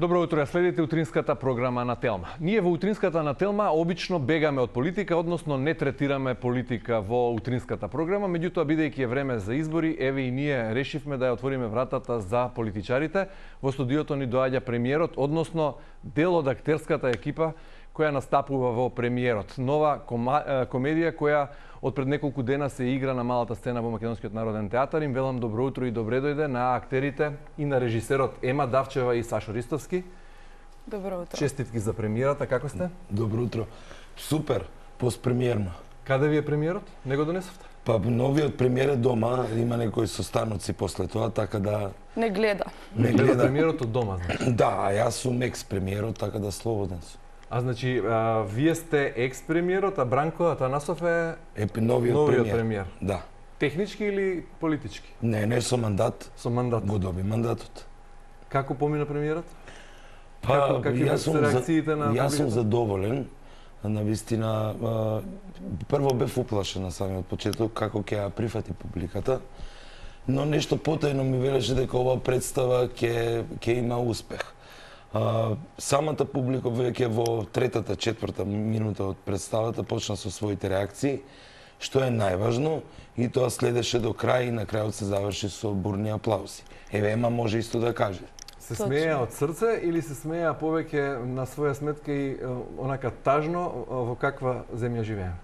Добро утро, ја следите утринската програма на Телма. Ние во утринската на Телма обично бегаме од политика, односно не третираме политика во утринската програма, меѓутоа бидејќи е време за избори, еве и ние решивме да ја отвориме вратата за политичарите. Во студиото ни доаѓа премиерот, односно дел од актерската екипа која настапува во премиерот. Нова комедија која од пред неколку дена се игра на малата сцена во Македонскиот народен театар. Им велам добро утро и добре дојде на актерите и на режисерот Ема Давчева и Сашо Ристовски. Добро утро. Честитки за премиерата, како сте? Добро утро. Супер, постпремиерно. Каде ви е премиерот? Не го донесовте? Па новиот премиер е дома, има некои состаноци после тоа, така да... Не гледа. Не гледа премиерот од дома, значи. Да, а јас сум екс-премиерот, така да слободен сум. А значи, вие сте екс-премиерот, а Бранко Атанасов е новиот премиер. Да. Технички или политички? Не со мандат. Со мандат. Го доби мандатот. Како помина премиерот? Па, какви се реакциите на Јас сум публиката? задоволен. Навистина, прво бев уплашен на самиот почеток како ќе ја прифати публиката, но нешто потајно ми велеше дека оваа представа ќе има успех. Самата публика веќе во третата, четврта минута од представата почна со своите реакции, што е најважно, и тоа следеше до крај и на крајот се заврши со бурни аплаузи. Еве, Ема може исто да каже. Се смеја од срце или се смеја повеќе на своја сметка и онака тажно во каква земја живееме?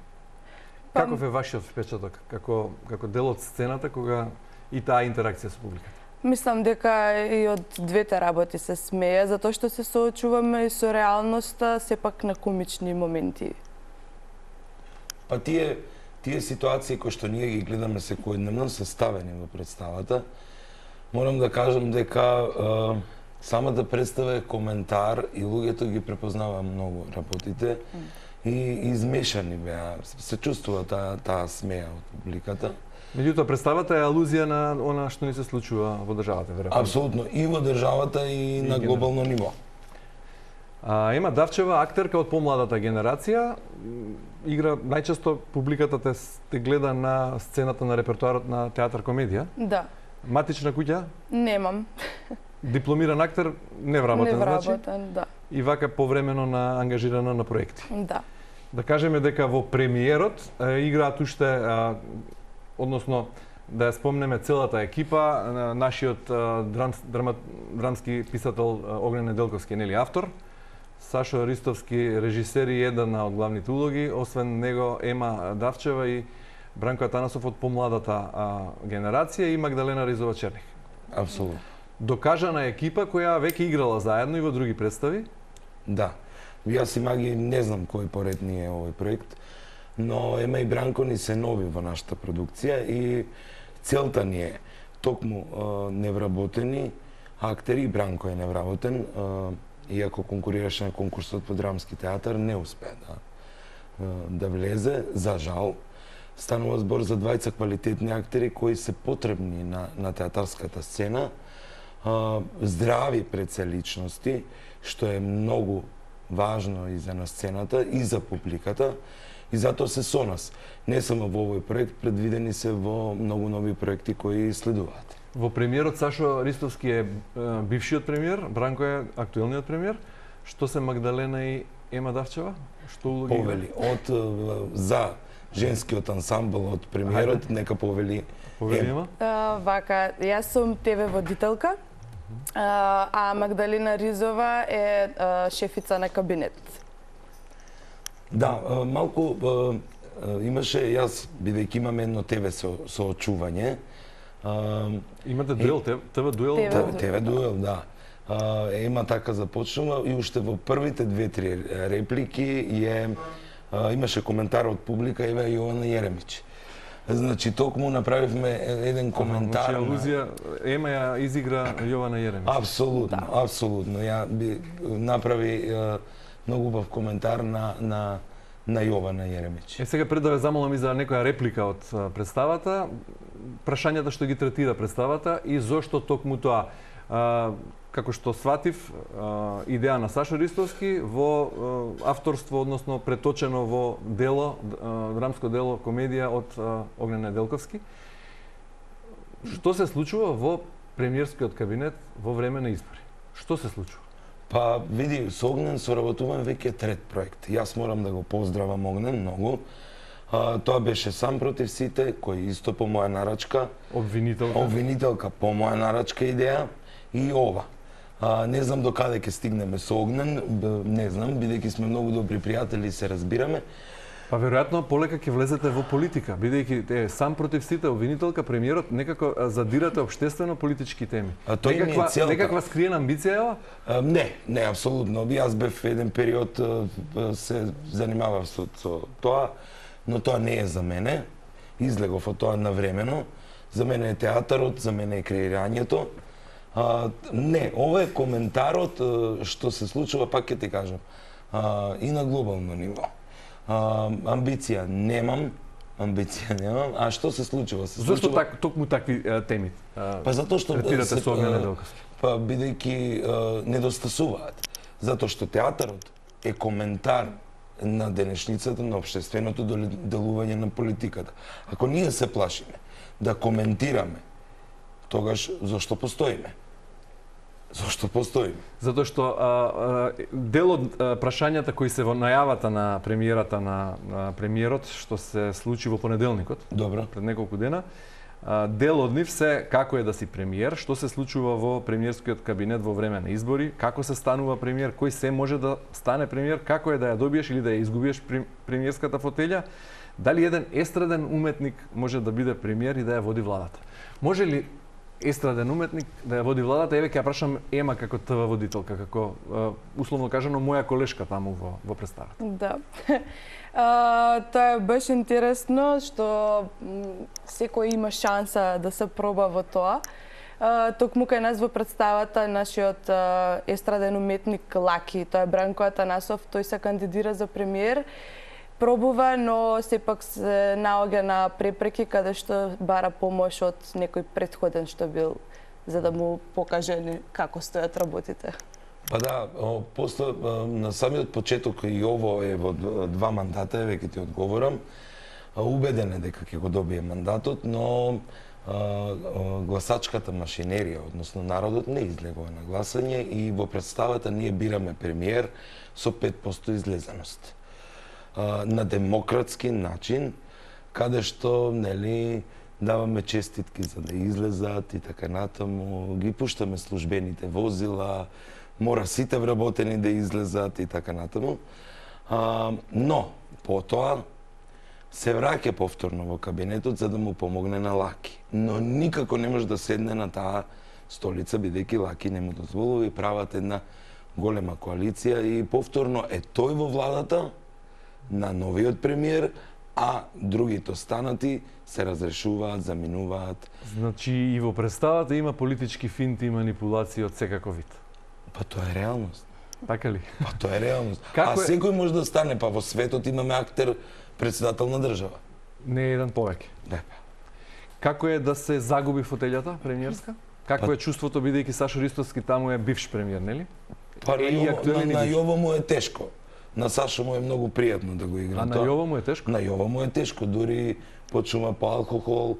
Каков е вашиот впечаток како дел од сцената кога и таа интеракција со публиката? Мислам дека и од двете работи се смее, затоа што се соочуваме и со реалноста, сепак на комични моменти. Па тие ситуации кои што ние ги гледаме секојдневно се ставени во представата. Морам да кажам дека самата представа е коментар и луѓето ги препознава многу работите и измешани беа. Се чувствува таа смеја од публиката. Меѓутоа, представата е алузија на она што ни се случува во државата, веројатно. Апсолутно, и во државата и на глобално ниво. Ема Давчева, актерка од помладата генерација, игра најчесто публиката те гледа на сцената на репертоарот на театар комедија. Да. Матична куќа? Немам. Дипломиран актер, невработен, значи? Невработен, да. И вака повремено ангажирана на проекти. Да. Да кажеме дека во премиерот играат уште, односно да ја спомнеме целата екипа, нашиот драмски писател Огнен Неделковски, нели автор, Сашо Ристовски режисер и една од главните улоги, освен него Ема Давчева и Бранко Атанасов од помладата генерација и Магдалена Ризова Черних. Апсолутно. Докажана екипа која веќе играла заедно и во други представи. Да. Јас и Маги не знам кој поред ни е овој проект, но Ема и Бранко ни се нови во нашата продукција и целта ни е токму невработени актери, Бранко е невработен, иако конкурираше на конкурсот по драмски театар, не успеа да влезе, за жал. Станува збор за двајца квалитетни актери кои се потребни на театарската сцена, здрави пред се личности, што е многу важно и за на сцената и за публиката, и затоа се со нас. Не само во овој проект, предвидени се во многу нови проекти кои следуваат. Во премиерот Сашо Ристовски е бившиот премиер, Бранко е актуелниот премиер. Што се Магдалена и Ема Давчева? Што улоги Повели за женскиот ансамбл од премиерот, нека повели Ема. Вака, јас сум ТВ водителка, а Магдалена Ризова е шефица на кабинет. Да, малку имаше, јас бидејќи имаме едно ТВ соочување. Имате дуел, ТВ дуел? ТВ дуел, да. Ема така започнува и уште во првите 2-3 реплики имаше коментар од публика, еве Јована Јеремич. Значи, токму направивме еден коментар. Значи, алузија, Ема ја изигра Јована Јеремич. Апсолутно, апсолутно. Ја направи многу убав коментар на Јована Јеремич. Сега пред да ве замолам и за некоја реплика од представата, прашањата што ги третира представата и зошто токму тоа. Како што сватив, идеја на Сашо Ристовски во авторство, односно преточено во дело, драмско дело, комедија од Огнен Неделковски. Што се случува во премиерскиот кабинет во време на избори? Што се случува? Па, види, со Огнен соработувам веќе трет проект. Јас морам да го поздравам Огнен многу. Тоа беше Сам против сите, кој исто по моја нарачка. Обвинителка по моја нарачка идеја. И ова. Не знам до каде ќе стигнеме со Огнен, не знам, бидејќи сме многу добри пријатели и се разбираме. Па веројатно полека ќе влезете во политика, бидејќи Сам против сите, обвинителка, премиерот, некако задирате општествено политички теми. Тој ми е целта. Некаква скриена амбиција е ова? Не, апсолутно. Јас бев еден период се занимавав со тоа, но тоа не е за мене. Излегов од тоа навремено. За мене е театарот, за мене е креирањето. Не, ова е коментарот што се случува, пак ќе ти кажам, и на глобално ниво. Амбиција немам, а што се случува? Зошто токму такви теми? Па затоа што третирате со Огнен Неделковски. Па бидејќи недостасуваат. Затоа што театарот е коментар на денешницата, на општественото делување на политиката. Ако ние се плашиме да коментираме, тогаш зошто постоиме? Зошто постоиме? Затоа што дел од прашањата кои се во најавата на премиерата на премиерот, што се случи во понеделникот, добро, пред неколку дена, дел од нив се како е да си премиер, што се случува во премиерскиот кабинет во време на избори, како се станува премиер, кој се може да стане премиер, како е да ја добиеш или да ја изгубиеш премиерската фотелја, дали еден естраден уметник може да биде премиер и да ја води владата. Може ли естраден уметник да ја води владата? Еве ќе ја прашам Ема како ТВ водителка, како условно кажано моја колешка таму во представата. Да. Тоа е баш интересно што секој има шанса да се проба во тоа. Токму кај нас во представата нашиот естраден уметник Лаки, тоа е Бранко Атанасов, тој се кандидира за премиер. Пробува, но сепак се наоѓа на препреки каде што бара помош од некој претходен што бил, за да му покаже како стојат работите. Па да, на самиот почеток и ово е во 2 мандата, веќе ти одговорам. Убеден е дека ќе го добие мандатот, но гласачката машинерија, односно народот, не излегува на гласање и во представата ние бираме премиер со 5% излезеност. На демократски начин, каде што, нели, даваме честитки за да излезат и така натаму, ги пуштаме службените возила, мора сите вработени да излезат и така натаму. Но, потоа, се враќа повторно во кабинетот за да му помогне на Лаки. Но никако не може да седне на таа столица, бидејќи Лаки не му дозволува и прават една голема коалиција и повторно е тој во владата на новиот премиер, а другите останати се разрешуваат, заминуваат. Значи и во представата има политички финти и манипулации од секаков вид. Па тоа е реалност. Така ли? Па тоа е реалност. Секој може да стане, па во светот имаме актер, председател на држава. Не е еден повеќе. Да. Како е да се загуби фотелјата премиерска? Како е чувството бидејќи Сашо Ристовски таму е бивш премиер, нели? Па на Јово му е тешко. На Сашо му е многу пријатно да го игра. А на Јово му е тешко? На Јово му е тешко, дури почума по алкохол.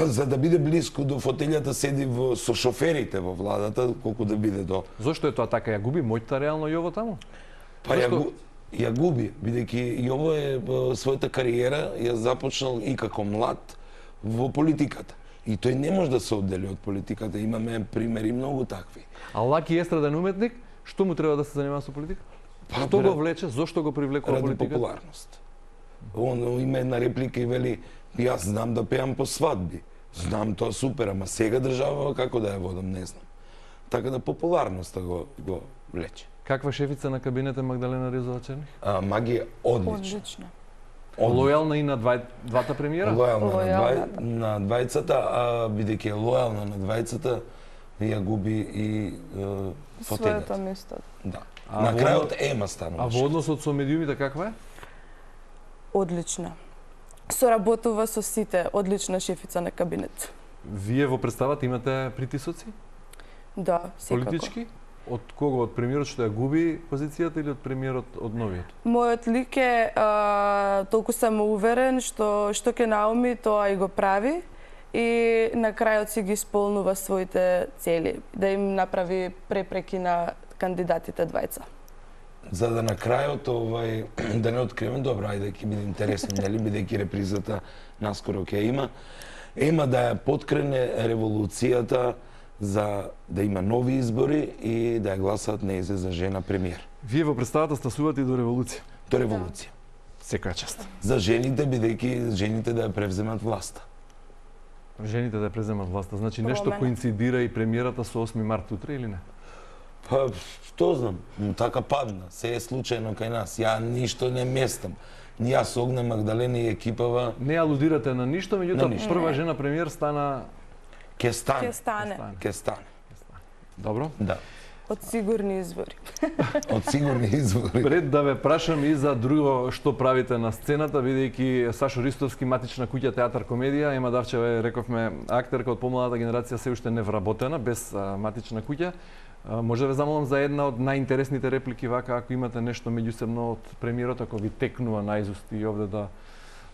За да биде блиску до фотелјата седи со шоферите во владата, колку да биде до... Зошто е тоа така? Ја губи моќта реално Јово таму? Па ја губи, бидејќи Јово е својата кариера ја започнал и како млад во политиката. И тој не може да се оддели од политиката. Имаме примери многу такви. А Лаки естраден уметник, што му треба да се занимава со политика? Што го влече? Зошто го привлекува политиката? Ради популарност. Он има една реплика и вели: јас знам да пеам по свадби. Знам тоа супер, ама сега држава како да ја водам, не знам. Така да популарноста го влече. Каква шефица на кабинет е Магдалена Ризова Черних? Магија одлична. Лојална и на двата премиера? Лојална на двајцата, бидејќи е лојална на двајцата, ја губи и фотелјата. Своето место. Да. На крајот Ема станува. А во односот со медиумите каква е? Одлична. Соработува со сите, одлична шефица на кабинет. Вие во представата имате притисоци? Да, секако. Политички? Од кого? Од премиерот што ја губи позицијата или од премиерот од новиот? Мојот лик е толку самоуверен што ќе науми, тоа и го прави и на крајот си ги исполнува своите цели, да им направи препреки на кандидатите двајца. За да на крајот да не откриеме, добро, ајде ќе биде интересно, нели, бидејќи репризата наскоро ќе има да ја поткрене револуцијата за да има нови избори и да ја гласаат нејзе за жена премиер. Вие во представата стасувате и до револуција. До револуција. Секоја част. За жените, бидејќи жените да ја превземат власта. Жените да ја преземат власта. Значи нешто Промена. коинцидира и премиерата со 8 март утре или не? Па, што знам, така падна. Се е случајно кај нас. Ја ништо не местам. Ни јас, Огне Магдалена и екипава, Не алудирате на ништо, На меѓутоа ништо. прва жена премиер стана ќе стане. Ќе стане. Ќе стане. Добро. Да. Од сигурни извори. Од сигурни извори. Пред да ве прашам и за друго што правите на сцената, бидејќи Сашо Ристовски, Матична куќа, театар, комедија, Ема Давчева, рековме, актерка од помладата генерација, се уште не вработена, без Матична куќа. Може да ве замолам за една од најинтересните реплики, вака, ако имате нешто меѓусебно од премиерот, ако ви текнува наизуст и овде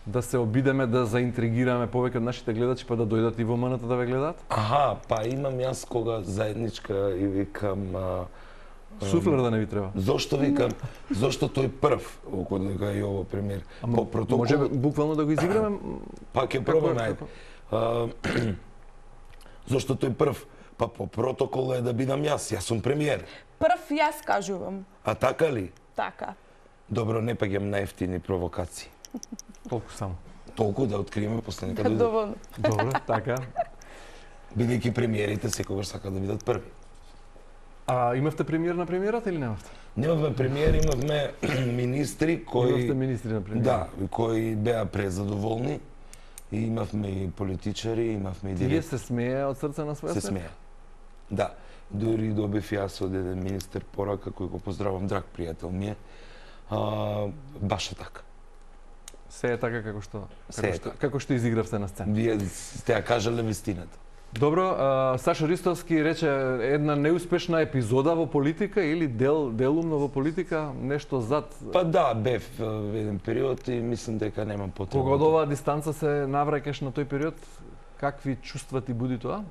да се обидеме, да заинтригираме повеќе од нашите гледачи, па да дојдат и во МНТ да ве гледаат? Аха, па имам јас кога заедничка и викам... Суфлер да не ви треба. Зошто викам? Зошто тој прв, околу дека е ово премиер? По протокол... Може буквално да го изиграме? Па ќе пробаме, ајде. Зошто тој прв? Па по протокол е да бидам јас. Јас сум премиер. Прв јас кажувам. А така ли? Така. Добро, не паѓам на ефтини провокации. Толку само. Толку да откриеме после некаде. Доволно. Добро, така. Бидејќи премиерите секогаш сакаат да бидат први. А имавте премиер на премиерата или немавте? Немавме премиер, имавме министри Имавте кои министри на премиер. да, кои беа презадоволни. И имавме и политичари, имавме и Тие директори. се смее од срце на своја Се свет? смеа. Да. Дури добив јас од еден министер порака кој го поздравам, драг пријател ми е. Баш е така. Се е така Се е така. како што изигравте на сцена. Вие сте ја кажале вистината. Добро, Сашо Ристовски рече една неуспешна епизода во политика или делумно во политика, нешто зад. Па да, бев во еден период и мислам дека немам потреба. Кога од оваа дистанца се навраќаш на тој период, какви чувства ти буди тоа?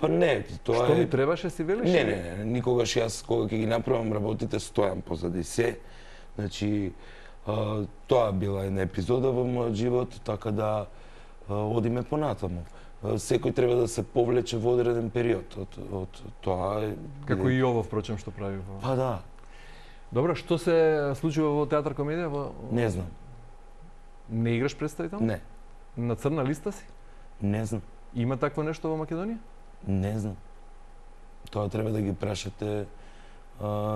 Па не, тоа Што е... ми требаше си велиш? Не, никогаш јас кога ќе ги направам работите стојам позади се. Значи, тоа била една епизода во мојот живот, така да одиме понатаму. Секој треба да се повлече во одреден период од тоа. Како и ово, впрочем, што прави во... Па да, Добро, што се случува во театар комедија? не знам. Не играш представително? Не, На црна листа си? не знам. Има такво нешто во Македонија? Не знам. Тоа треба да ги прашате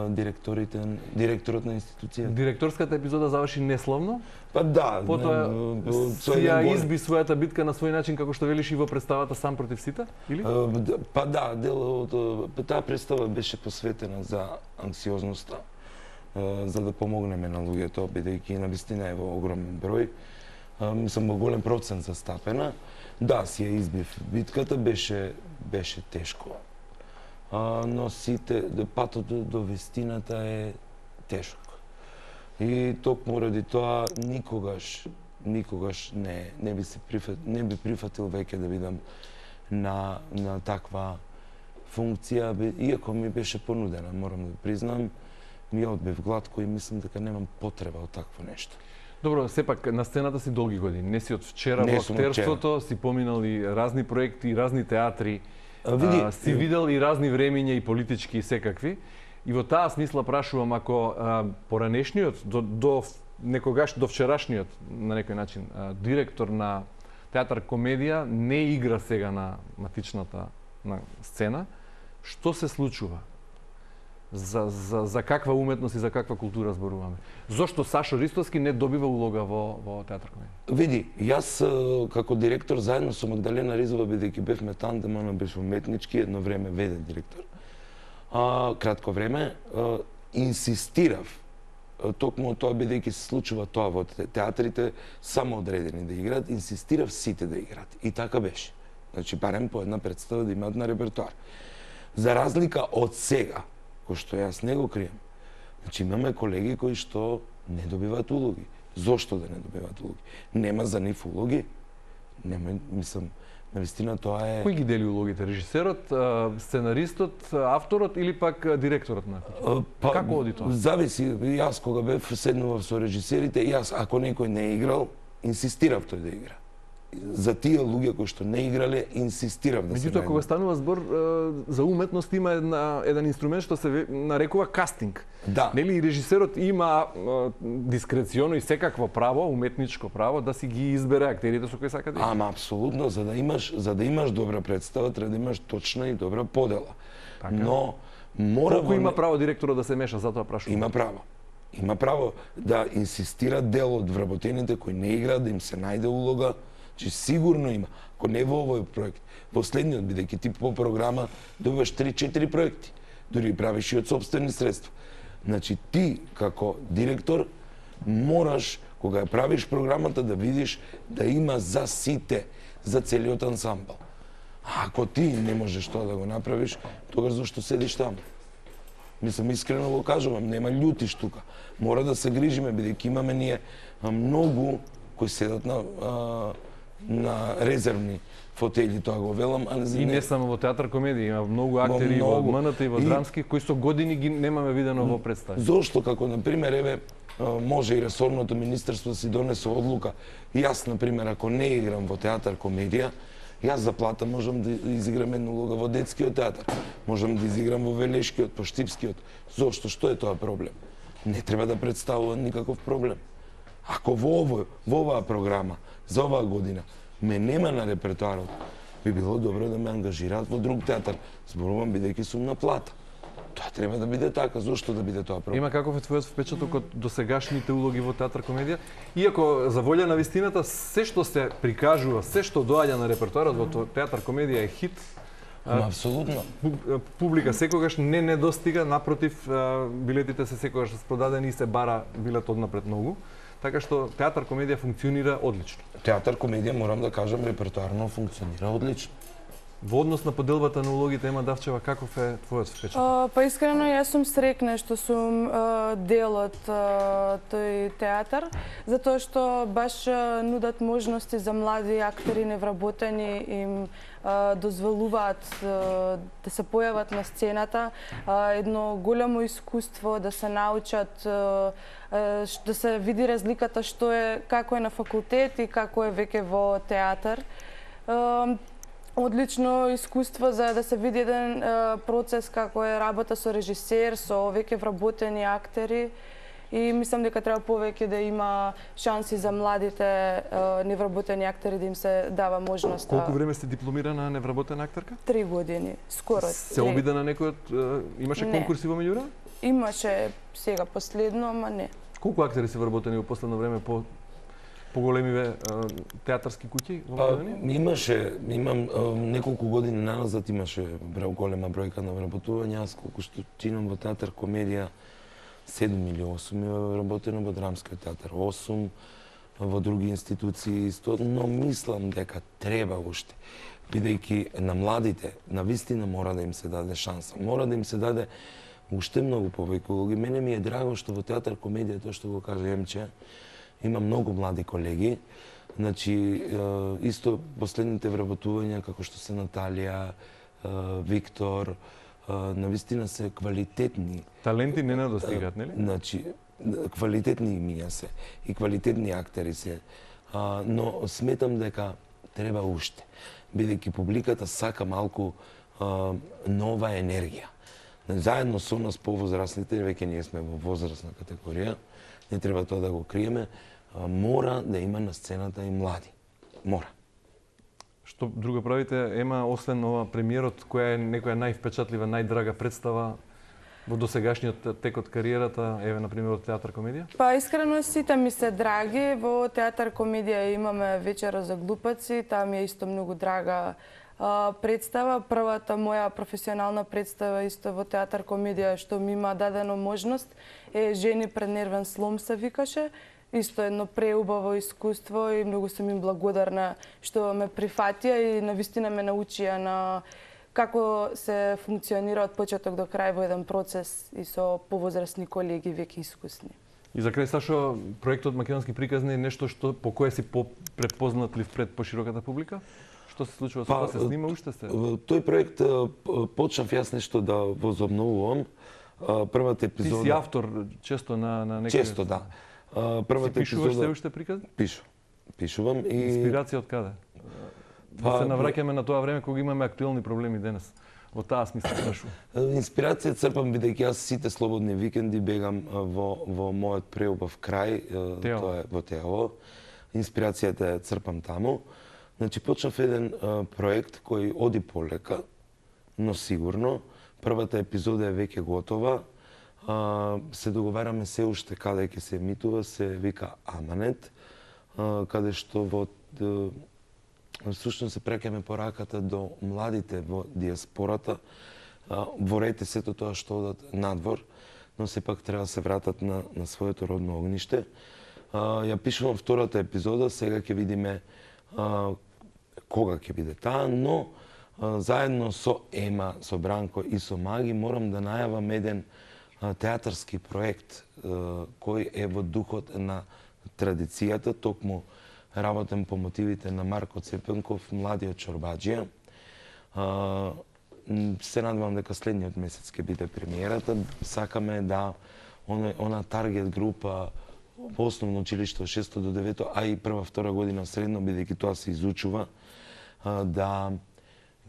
директорот на институцијата. Директорската епизода заврши неславно, Па да, потоа со си ја еден гол. изби својата битка на свој начин, како што велиш и во представата Сам против сите, или? Па да, дел од таа представа беше посветена за анксиозноста, за да помогнеме на луѓето, бидејќи навистина е во огромен број. Мислам, во голем процент застапена. Да, си ја избив битката, беше тешко. Но патот до вистината е тешок. И токму ради тоа никогаш не би прифатил веќе да бидам на таква функција, иако ми беше понудена, морам да признам, ми одбив гладко и мислам дека немам потреба од такво нешто. Добро, сепак на сцената си долги години. Не си од вчера Не во сум од вчера. актерството, си поминал и разни проекти, разни театри. Види, Си видел и разни времиња и политички и секакви. И во таа смисла прашувам ако поранешниот до некогаш до вчерашниот на некој начин директор на театар комедија не игра сега на матичната на сцена, што се случува? За каква уметност и за каква култура зборуваме? Зошто Сашо Ристовски не добива улога во театар комедија? Види, јас како директор заедно со Магдалена Ризова, бидејќи бевме тандем, она беше уметнички, едно време веден директор. Кратко време инсистирав токму тоа, бидејќи се случува тоа во театрите, само одредени да играат, инсистирав сите да играат. И така беше. Значи барем по една представа да имаат на репертоар. За разлика од сега, кој што јас не го крием. Значи имаме колеги кои што не добиваат улоги. Зошто да не добиваат улоги? Нема за нив улоги. Нема, мислам, Навистина тоа е... Кој ги дели улогите? Режисерот, сценаристот, авторот или пак директорот на куќа? Како оди тоа? Зависи. Јас кога бев седнував со режисерите, јас ако некој не играл, инсистирав тој да игра. За тие луѓе кои што не играле, инсистирав да се Меѓутоа, кога станува збор за уметност, има еден инструмент што се нарекува кастинг. Да. Нели и режисерот има дискреционо и секакво право, уметничко право, да си ги избере актерите со кои сака да игра. Ама апсолутно, за да имаш добра представа, треба да имаш точна и добра подела. Така. Но мора Колку има право директорот да се меша, затоа прашувам. Има право. Има право да инсистира дел од вработените кои не играат, да им се најде улога, че сигурно има. Ако не во овој проект, во следниот, бидејќи ти по програма добиваш 3-4 проекти, дури правиш и од сопствени средства. Значи ти како директор мораш кога ја правиш програмата да видиш да има за сите, за целиот ансамбл. А ако ти не можеш тоа да го направиш, тогаш зашто седиш таму? Мислам, искрено го кажувам, нема љутиш тука. Мора да се грижиме, бидејќи имаме ние многу кои седат на резервни фотели, тоа го велам, а И не само во театар комедија, има многу актери во МНТ и во драмски кои со години ги немаме видено во представи. Зошто, како на пример, еве може и ресорното министерство да си донесе одлука. Јас, на пример, ако не играм во театар комедија, јас за плата можам да изиграм една улога во детскиот театар, можам да изиграм во Велешкиот, по Штипскиот. Зошто? Што е тоа проблем? Не треба да представува никаков проблем. Ако во оваа програма, за оваа година, ме нема на репертоарот, би било добро да ме ангажираат во друг театар. Зборувам бидејќи сум на плата. Тоа треба да биде така, зошто да биде тоа проблем? Има каков е твојот впечаток од досегашните улоги во театар комедија? Иако за волја на вистината, се што се прикажува, се што доаѓа на репертоарот во театар комедија е хит. Апсолутно. Публика секогаш не недостига, напротив, билетите се секогаш распродадени и се бара билет однапред многу. Така што театар комедија функционира одлично. Театар комедија, морам да кажам, репертоарно функционира одлично. Во однос на поделбата на улогите, Ема Давчева, каков е твојот впечаток? Па искрено, јас сум срекна што сум дел од тој театар, затоа што баш нудат можности за млади актери невработени, им дозволуваат да се појават на сцената, едно големо искуство, да се научат, да се види разликата што е, како е на факултет и како е веќе во театар. Одлично искуство за да се види еден процес како е работа со режисер, со веќе вработени актери, и мислам дека треба повеќе да има шанси за младите невработени актери, да им се дава можност. Колку време сте дипломирана невработена актерка? 3 години, скоро. Се обида на некој од имаше конкурси во меѓувреме? Имаше сега последно, ама не. Колку актери се вработени во последно време по поголемиве театарски куќи во Македонија? Имам неколку години наназад имаше голема бројка на вработување. Јас колку што чинам во театар комедија 7 или 8 е вработено, во драмскиот театар 8, во други институции исто, но мислам дека треба уште, бидејќи на младите навистина мора да им се даде шанса, мора да им се даде уште многу повеќе улоги. Мене ми е драго што во театар комедија, тоа што го кажа Емче, има многу млади колеги. Значи, исто последните вработувања, како што се Наталија, Виктор, навистина се квалитетни. Таленти не недостигаат, нели? Значи, квалитетни имиња се и квалитетни актери се. Но сметам дека треба уште, бидејќи публиката сака малку нова енергија. Заедно со нас повозрастните, веќе ние сме во возрастна категорија, не треба тоа да го криеме, мора да има на сцената и млади. Мора. Што друго правите, Ема, освен ова премиерот, која е некоја највпечатлива, најдрага представа во досегашниот тек од кариерата, еве, например, од театар комедија? Па, искрено сите ми се драги. Во театар комедија имаме Вечера за глупаци, таа ми е исто многу драга представа. Првата моја професионална представа исто во театар комедија што ми има дадено можност е Жени пред нервен слом се викаше. Исто едно преубаво искуство и многу сум им благодарна што ме прифатија и навистина ме научија на како се функционира од почеток до крај во еден процес и со повозрастни колеги веќе искусни. И за крај, Сашо, проектот Македонски приказни е нешто што по кое си препознатлив пред пошироката публика? Што се случува со тоа? Се снима уште се? Тој проект почнав јас нешто да возобновувам. Првата Ти епизода... си автор често на некои... Често, да. Првата Пишуваш епизода... се уште приказни? Пишувам и... Инспирација од каде? Да се навраќаме на тоа време кога имаме актуелни проблеми денес. Во таа смисла прашувам. Инспирација црпам бидејќи јас сите слободни викенди бегам во мојот преубав крај, тоа е во Теово. Инспирацијата ја црпам таму. Значи почнав еден проект кој оди полека, но сигурно. Првата епизода е веќе готова. Се договараме се уште каде ќе се емитува, се вика Аманет, каде што всушност се прекеме пораката до младите во диаспората. Ворете сето тоа што одат надвор, но сепак треба да се вратат на своето родно огниште. Ја пишувам втората епизода, сега ќе видиме кога ќе биде таа, но заедно со Ема, со Бранко и со Маги морам да најавам еден театарски проект кој е во духот на традицијата, токму работен по мотивите на Марко Цепенков, младиот чорбаџија. Се надевам дека следниот месец ќе биде премиерата. Сакаме да она таргет група во основно училиште од 6 до 9, а и прва, втора година средно, бидејќи тоа се изучува, да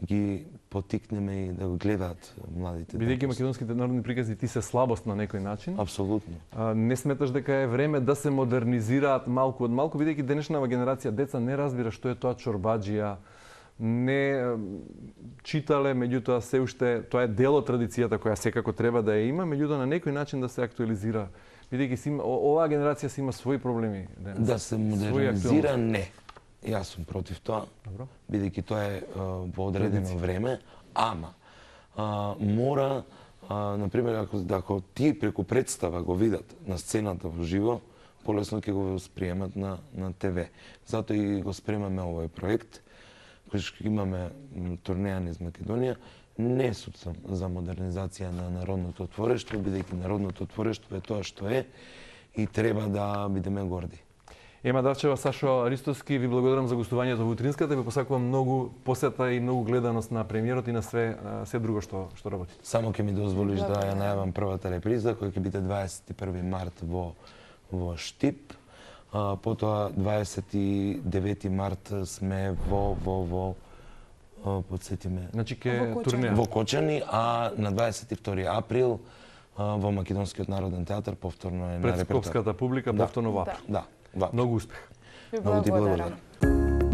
ги потикнеме и да го гледаат младите. Бидејќи македонските народни приказни ти се слабост на некој начин. Апсолутно. Не сметаш дека е време да се модернизираат малку од малку, бидејќи денешнава генерација деца не разбира што е тоа чорбаџија, не читале, меѓутоа се уште тоа е дел од традицијата која секако треба да ја има, меѓутоа на некој начин да се актуализира. Бидејќи оваа генерација си има своји проблеми денес. Да се модернизира, не. Јас сум против тоа, бидејќи тоа е во одредено време, ама мора, например, ако ти преку представа го видат на сцената во живо, полесно ќе го восприемат на ТВ. Затоа и го спремаме овој проект, кој што имаме турнеја низ Македонија. Не сум за модернизација на народното творештво, бидејќи народното творештво е тоа што е и треба да бидеме горди. Ема Давчева, Сашо Ристовски, ви благодарам за гостувањето во Утринската и ви посакувам многу посета и многу гледаност на премиерот и на се друго што работите. Само ќе ми дозволиш да ја најавам првата реприза, која ќе биде 21 март во Штип. Потоа 29 март сме во подсетиме. Значи ке турнеја. Во Кочани, а на 22 април во Македонскиот народен театар повторно е на пред репертоар. скопската публика, повторно во април. Да. Многу успех. Многу ти благодарам.